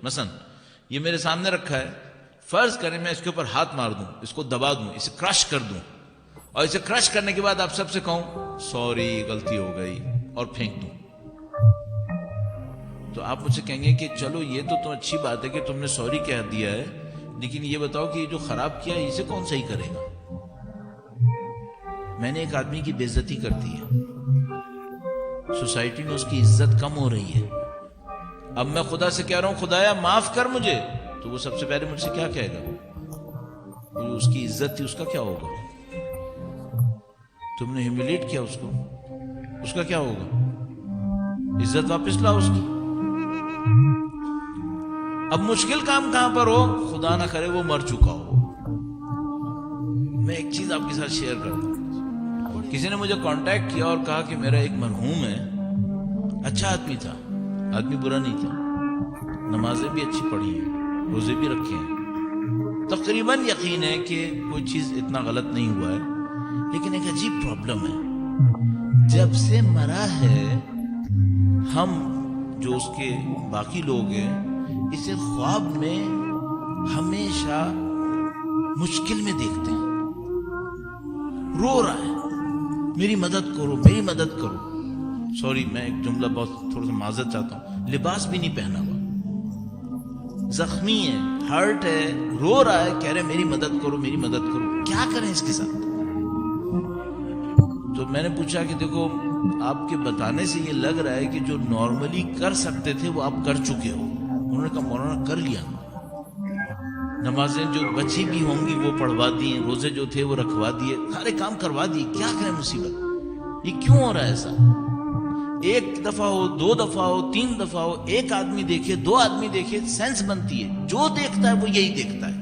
مثلا یہ میرے سامنے رکھا ہے، فرض کریں میں اس کے اوپر ہاتھ مار دوں، اس کو دبا دوں، اسے کرش کر دوں، اور اسے کرش کرنے کے بعد آپ سب سے کہوں سوری غلطی ہو گئی اور پھینک دوں، تو آپ مجھ سے کہیں گے کہ چلو یہ تو اچھی بات ہے کہ تم نے سوری کہہ دیا ہے، لیکن یہ بتاؤ کہ یہ جو خراب کیا ہے اسے کون صحیح کرے گا؟ میں نے ایک آدمی کی بے عزتی کر دی ہے، سوسائٹی میں اس کی عزت کم ہو رہی ہے، اب میں خدا سے کہہ رہا ہوں خدایا معاف کر مجھے، تو وہ سب سے پہلے مجھ سے کیا کہے گا؟ وہ اس کی عزت تھی اس کا کیا ہوگا؟ تم نے ہیوملیٹ کیا اس کو، اس کا کیا ہوگا؟ عزت واپس لاؤ اس کی۔ اب مشکل کام کہاں پر ہو؟ خدا نہ کرے وہ مر چکا ہو۔ میں ایک چیز آپ کے ساتھ شیئر کرتا ہوں، کسی نے مجھے کانٹیکٹ کیا اور کہا کہ میرا ایک مرحوم ہے، اچھا آدمی تھا، آدمی برا نہیں تھا، نمازیں بھی اچھی پڑھی ہیں، روزے بھی رکھے ہیں، تقریباً یقین ہے کہ کوئی چیز اتنا غلط نہیں ہوا ہے، لیکن ایک عجیب پرابلم ہے، جب سے مرا ہے ہم جو اس کے باقی لوگ ہیں اسے خواب میں ہمیشہ مشکل میں دیکھتے ہیں، رو رہا ہے میری مدد کرو میری مدد کرو، سوری میں ایک جملہ بہت تھوڑا سا معذرت چاہتا ہوں، لباس بھی نہیں پہنا ہوا، زخمی ہے، ہرٹ ہے، رو رہا ہے، کہہ رہے میری مدد کرو میری مدد کرو، کیا کریں اس کے ساتھ؟ تو میں نے پوچھا کہ دیکھو آپ کے بتانے سے یہ لگ رہا ہے کہ جو نارملی کر سکتے تھے وہ آپ کر چکے ہو۔ انہوں نے کہا مولانا کر لیا، نمازیں جو بچی بھی ہوں گی وہ پڑھوا دی، روزے جو تھے وہ رکھوا دیے، سارے کام کروا دیے، کیا کریں مصیبت؟ یہ کیوں ہو رہا ہے ایسا؟ ایک دفعہ ہو، دو دفعہ ہو، تین دفعہ ہو، ایک آدمی دیکھے، دو آدمی دیکھے، سینس بنتی ہے، جو دیکھتا ہے وہ یہی دیکھتا ہے۔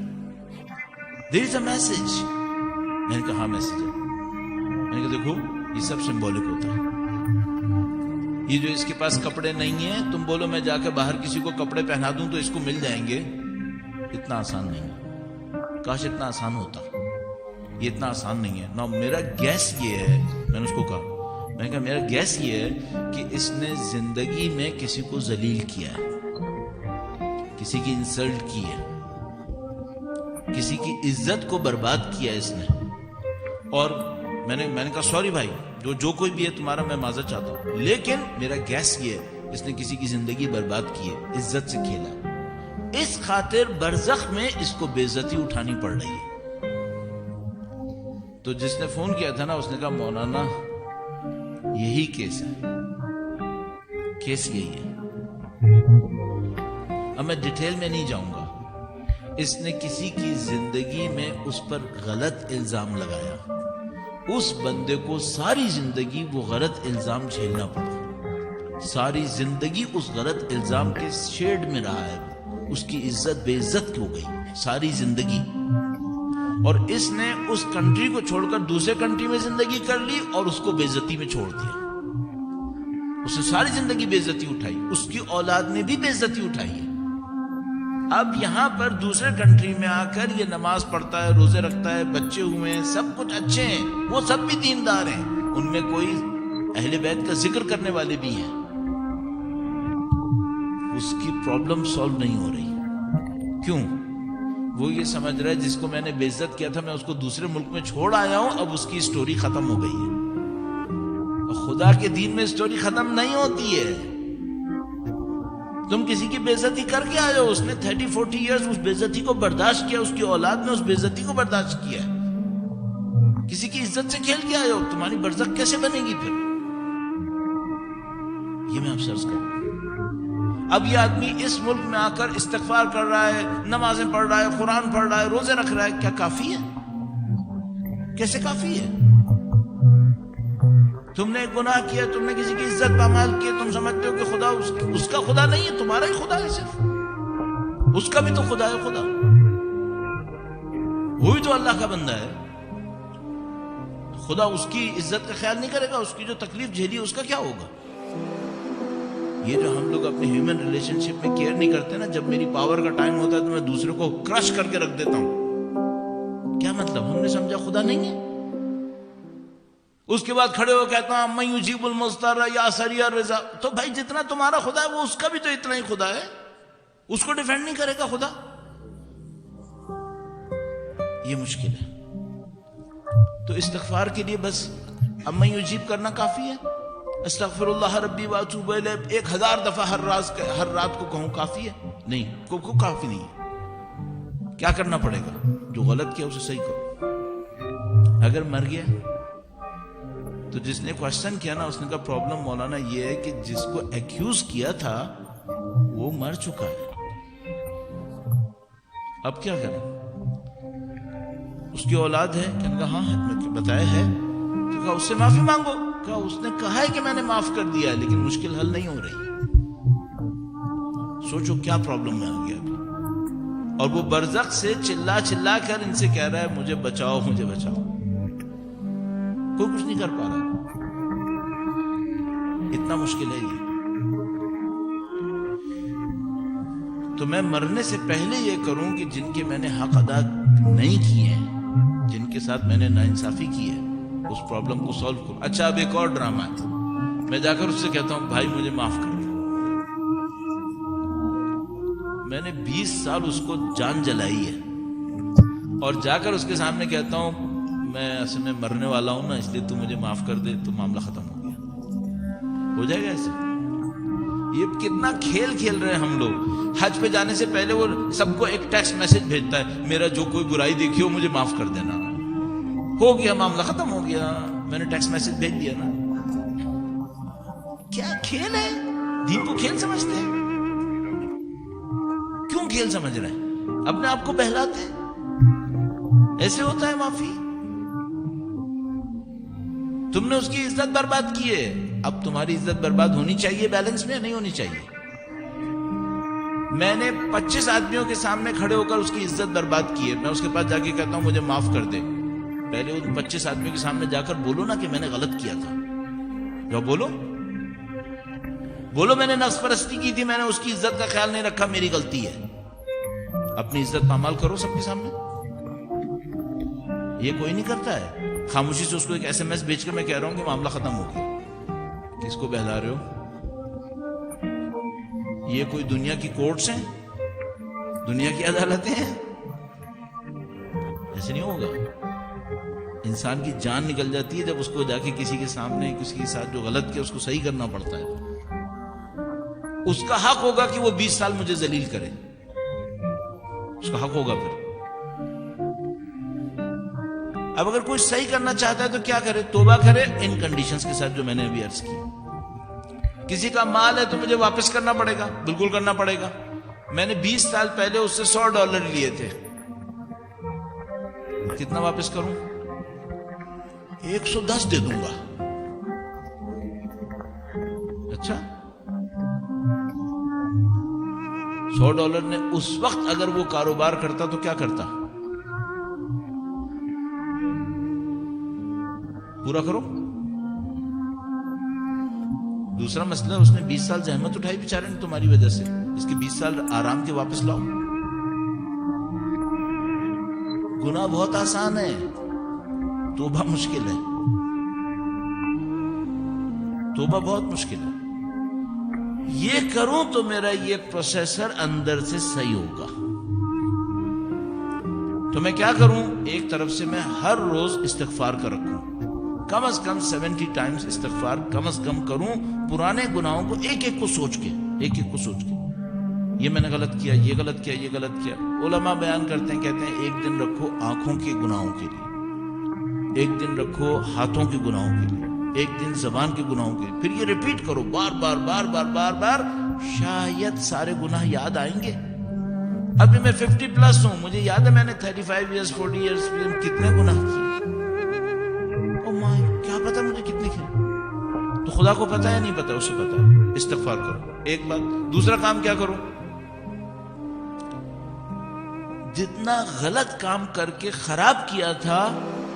دیر از اے میسج۔ میں نے کہا ہاں میسج ہے۔ میں نے کہا دیکھو یہ سب سمبولک ہوتا ہے، یہ جو اس کے پاس کپڑے نہیں ہیں تم بولو میں جا کے باہر کسی کو کپڑے پہنا دوں تو اس کو مل جائیں گے، اتنا آسان نہیں ہے، کاش اتنا آسان ہوتا، یہ اتنا آسان نہیں ہے نا۔ میرا گیس یہ ہے، میں نے اس کو کہا، میں نے کہا میرا گیس یہ ہے کہ اس نے زندگی میں کسی کو ذلیل کیا ہے، کسی کی انسلٹ کی ہے، کسی کی عزت کو برباد کیا اس نے، اور میں نے کہا سوری بھائی جو کوئی بھی ہے تمہارا میں معذرت چاہتا ہوں، لیکن میرا گیس یہ ہے اس نے کسی کی زندگی برباد کی ہے، عزت سے کھیلا، اس خاطر برزخ میں اس کو بے عزتی اٹھانی پڑ رہی ہے۔ تو جس نے فون کیا تھا نا اس نے کہا مولانا یہی کیس ہے، کیس یہی ہے۔ اب میں ڈیٹیل میں نہیں جاؤں گا، اس نے کسی کی زندگی میں اس پر غلط الزام لگایا، اس بندے کو ساری زندگی وہ غلط الزام جھیلنا پڑا، ساری زندگی اس غلط الزام کے شیڈ میں رہا ہے، اس کی عزت بے عزت ہو گئی ساری زندگی، اور اس نے اس کنٹری کو چھوڑ کر دوسرے کنٹری میں زندگی کر لی اور اس کو بے عزتی میں چھوڑ دیا، اس نے ساری زندگی بے عزتی اٹھائی، اس کی اولاد نے بھی بے عزتی اٹھائی ہے۔ اب یہاں پر دوسرے کنٹری میں آ کر یہ نماز پڑھتا ہے، روزے رکھتا ہے، بچے ہوئے ہیں، سب کچھ اچھے ہیں، وہ سب بھی دیندار ہیں، ان میں کوئی اہل بیت کا ذکر کرنے والے بھی ہیں، اس کی پرابلم سالو نہیں ہو رہی۔ کیوں؟ وہ یہ سمجھ رہا ہے جس کو میں نے بے عزت کیا تھا میں اس کو دوسرے ملک میں چھوڑ آیا ہوں، اب اس کی سٹوری ختم ہو گئی ہے، اور خدا کے دین میں سٹوری ختم نہیں ہوتی ہے۔ تم کسی کی بے عزتی کر کے آئے ہو، اس نے 30-40 ایئرز اس بے عزتی کو برداشت کیا، اس کی اولاد نے اس بے عزتی کو برداشت کیا ہے، کسی کی عزت سے کھیل کے آئے ہو، تمہاری برزخ کیسے بنے گی پھر؟ یہ میں افسوس کروں۔ اب یہ آدمی اس ملک میں آ کر استغفار کر رہا ہے، نمازیں پڑھ رہا ہے، قرآن پڑھ رہا ہے، روزے رکھ رہا ہے، کیا کافی ہے؟ کیسے کافی ہے؟ تم نے ایک گناہ کیا، تم نے کسی کی عزت پامال کی، تم سمجھتے ہو کہ خدا اس کا خدا نہیں ہے، تمہارا ہی خدا ہے، صرف اس کا بھی تو خدا ہے، خدا وہ بھی تو اللہ کا بندہ ہے، خدا اس کی عزت کا خیال نہیں کرے گا؟ اس کی جو تکلیف جھیلی اس کا کیا ہوگا؟ یہ جو ہم لوگ اپنے ہیومن ریلیشن شپ میں کیئر نہیں کرتے نا، جب میری پاور کا ٹائم ہوتا ہے تو میں دوسرے کو کرش کر کے رکھ دیتا ہوں، کیا مطلب؟ ہم نے سمجھا خدا نہیں ہے، اس کے بعد کھڑے ہو کہتا ہوں من یجیب المضطر یا سریع الرزق، تو بھائی جتنا تمہارا خدا ہے وہ اس کا بھی تو اتنا ہی خدا ہے، اس کو ڈیفینڈ نہیں کرے گا خدا. یہ مشکل ہے. تو استغفار کے لیے بس اما یجیب کرنا کافی ہے. استغفر اللہ ربی واتوب الیہ 1000 دفعہ ہر رات کو کہوں کافی ہے؟ نہیں، کو کافی نہیں ہے. کیا کرنا پڑے گا؟ جو غلط کیا اسے صحیح کرو. اگر مر گیا تو جس نے کوشچن کیا نا، اس نے کہا پرابلم مولانا یہ ہے کہ جس کو ایکیوز کیا تھا وہ مر چکا ہے، اب کیا کریں؟ اس کی اولاد ہے؟ کہنے کہا ہاں بتایا ہے. تو کہا اس سے معافی مانگو. کہا اس نے کہا ہے کہ میں نے معاف کر دیا ہے، لیکن مشکل حل نہیں ہو رہی. سوچو کیا پرابلم میں آ گیا ابھی. اور وہ برزخ سے چلا کر ان سے کہہ رہا ہے مجھے بچاؤ مجھے بچاؤ. کوئی کچھ نہیں کر پا رہا. اتنا مشکل ہے یہ. تو میں مرنے سے پہلے یہ کروں کہ جن کے میں نے حق ادا نہیں کیے ہیں، جن کے ساتھ میں نے ناانصافی کی ہے، اس پرابلم کو سالو کروں. اچھا اب ایک اور ڈرامہ ہے. میں جا کر اس سے کہتا ہوں بھائی مجھے معاف کر دے. میں نے 20 سال اس کو جان جلائی ہے، اور جا کر اس کے سامنے کہتا ہوں میں اصل میں مرنے والا ہوں نا، اس لیے تو مجھے معاف کر دے، تو معاملہ ختم ہو گیا. ہو جائے گا ایسے؟ یہ کتنا کھیل کھیل رہے ہیں ہم لوگ. حج پہ جانے سے پہلے وہ سب کو ایک ٹیکسٹ میسج بھیجتا ہے میرا جو کوئی برائی دیکھی ہو مجھے معاف کر دینا. ہو گیا معاملہ ختم ہو گیا، میں نے ٹیکسٹ میسج بھیج دیا نا. کیا کھیل ہے؟ دین کو کھیل سمجھتے ہیں؟ کیوں کھیل سمجھ رہے ہیں؟ اپنے آپ کو بہلاتے ہیں. ایسے ہوتا ہے معافی؟ تم نے اس کی عزت برباد کی ہے، اب تمہاری عزت برباد ہونی چاہیے بیلنس میں، نہیں ہونی چاہیے. میں نے 25 آدمیوں کے سامنے کھڑے ہو کر اس کی عزت برباد کی ہے. میں اس کے پاس جا کے کہتا ہوں مجھے معاف کر دے. پہلے ان 25 آدمیوں کے سامنے جا کر بولو نا کہ میں نے غلط کیا تھا. جو بولو میں نے نفس پرستی کی تھی، میں نے اس کی عزت کا خیال نہیں رکھا، میری غلطی ہے. اپنی عزت پامال کرو سب کے سامنے. یہ کوئی نہیں کرتا ہے. خاموشی سے اس کو ایک SMS بھیج کر میں کہہ رہا ہوں کہ معاملہ ختم ہو گیا. کس کو بہلا رہے ہو؟ یہ کوئی دنیا کی کورٹس ہیں؟ دنیا کی عدالتیں ہیں؟ ایسے نہیں ہوگا. انسان کی جان نکل جاتی ہے جب اس کو جا کے کسی کے سامنے کسی کے ساتھ جو غلط کیا اس کو صحیح کرنا پڑتا ہے. اس کا حق ہوگا کہ وہ 20 سال مجھے ذلیل کرے. اس کا حق ہوگا. پھر اب اگر کوئی صحیح کرنا چاہتا ہے تو کیا کرے؟ توبہ کرے ان کنڈیشنز کے ساتھ جو میں نے ابھی عرض کی. کسی کا مال ہے تو مجھے واپس کرنا پڑے گا، بالکل کرنا پڑے گا. میں نے 20 سال پہلے اس سے $100 لیے تھے، کتنا واپس کروں؟ 110 دے دوں گا. اچھا $100 نے اس وقت اگر وہ کاروبار کرتا تو کیا کرتا؟ پورا کرو. دوسرا مسئلہ اس نے 20 سال زحمت اٹھائی بیچارے نے تمہاری وجہ سے، اس کے 20 سال آرام کے واپس لاؤ. گناہ بہت آسان ہے، توبہ مشکل ہے. توبہ بہت مشکل ہے. یہ کروں تو میرا یہ پروسیسر اندر سے صحیح ہوگا. تو میں کیا کروں؟ ایک طرف سے میں ہر روز استغفار کر رکھوں، کم از کم 70 ٹائمز استغفار کم از کم کروں. پرانے گناہوں کو ایک ایک کو سوچ کے یہ میں نے غلط کیا، یہ غلط کیا، یہ غلط کیا. علماء بیان کرتے ہیں، کہتے ہیں ایک دن رکھو آنکھوں کے گناہوں کے لیے، ایک دن رکھو ہاتھوں کے گناہوں کے لیے، ایک دن زبان کے گناہوں کے لیے. پھر یہ ریپیٹ کرو بار بار بار بار بار بار. شاید سارے گناہ یاد آئیں گے. ابھی میں 50+ ہوں، مجھے یاد ہے میں نے 35 ایئرس 40 ایئرس کتنے گناہ کیے. کیا پتا مجھے کتنے کیے؟ تو خدا کو پتا ہے نہیں پتا؟ اسے پتا ہے. استغفار کرو ایک بات. دوسرا کام کیا کرو؟ جتنا غلط کام کر کے خراب کیا تھا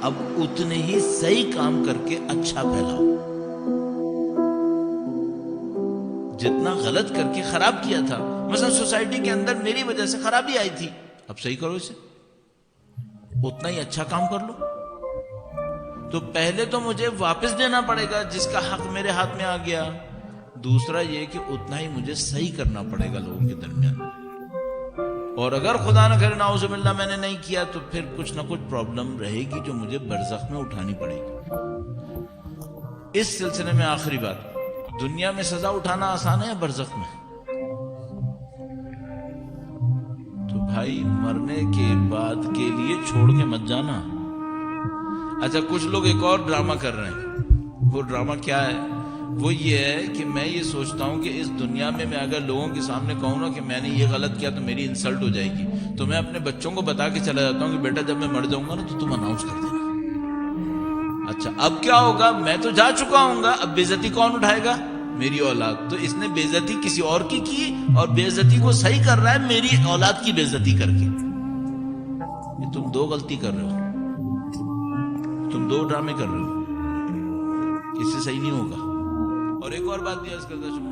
اب اتنے ہی صحیح کام کر کے اچھا پھیلاؤ. جتنا غلط کر کے خراب کیا تھا، مثلا سوسائٹی کے اندر میری وجہ سے خرابی آئی تھی، اب صحیح کرو اسے، اتنا ہی اچھا کام کر لو. تو پہلے تو مجھے واپس دینا پڑے گا جس کا حق میرے ہاتھ میں آ گیا. دوسرا یہ کہ اتنا ہی مجھے صحیح کرنا پڑے گا لوگوں کے درمیان. اور اگر خدا نہ کرے نعوذ باللہ میں نے نہیں کیا تو پھر کچھ نہ کچھ پرابلم رہے گی جو مجھے برزخ میں اٹھانی پڑے گی. اس سلسلے میں آخری بات، دنیا میں سزا اٹھانا آسان ہے یا برزخ میں؟ تو بھائی مرنے کے بعد کے لیے چھوڑ کے مت جانا. اچھا کچھ لوگ ایک اور ڈرامہ کر رہے ہیں. وہ ڈرامہ کیا ہے؟ وہ یہ ہے کہ میں یہ سوچتا ہوں کہ اس دنیا میں اگر لوگوں کے سامنے کہوں نا کہ میں نے یہ غلط کیا تو میری انسلٹ ہو جائے گی، تو میں اپنے بچوں کو بتا کے چلا جاتا ہوں کہ بیٹا جب میں مر جاؤں گا نا تو تم اناؤنس کر دینا. اچھا اب کیا ہوگا؟ میں تو جا چکا ہوں گا، اب بے عزتی کون اٹھائے گا؟ میری اولاد. تو اس نے بے عزتی کسی اور کی اور بے عزتی کو صحیح کر رہا ہے میری اولاد کی بے عزتی کر کے. یہ تم دو غلطی کر رہے ہو، تم دو ڈرامے کر رہے ہو، اس سے صحیح نہیں ہوگا. اور ایک اور بات بھی عرض کرتا چلوں.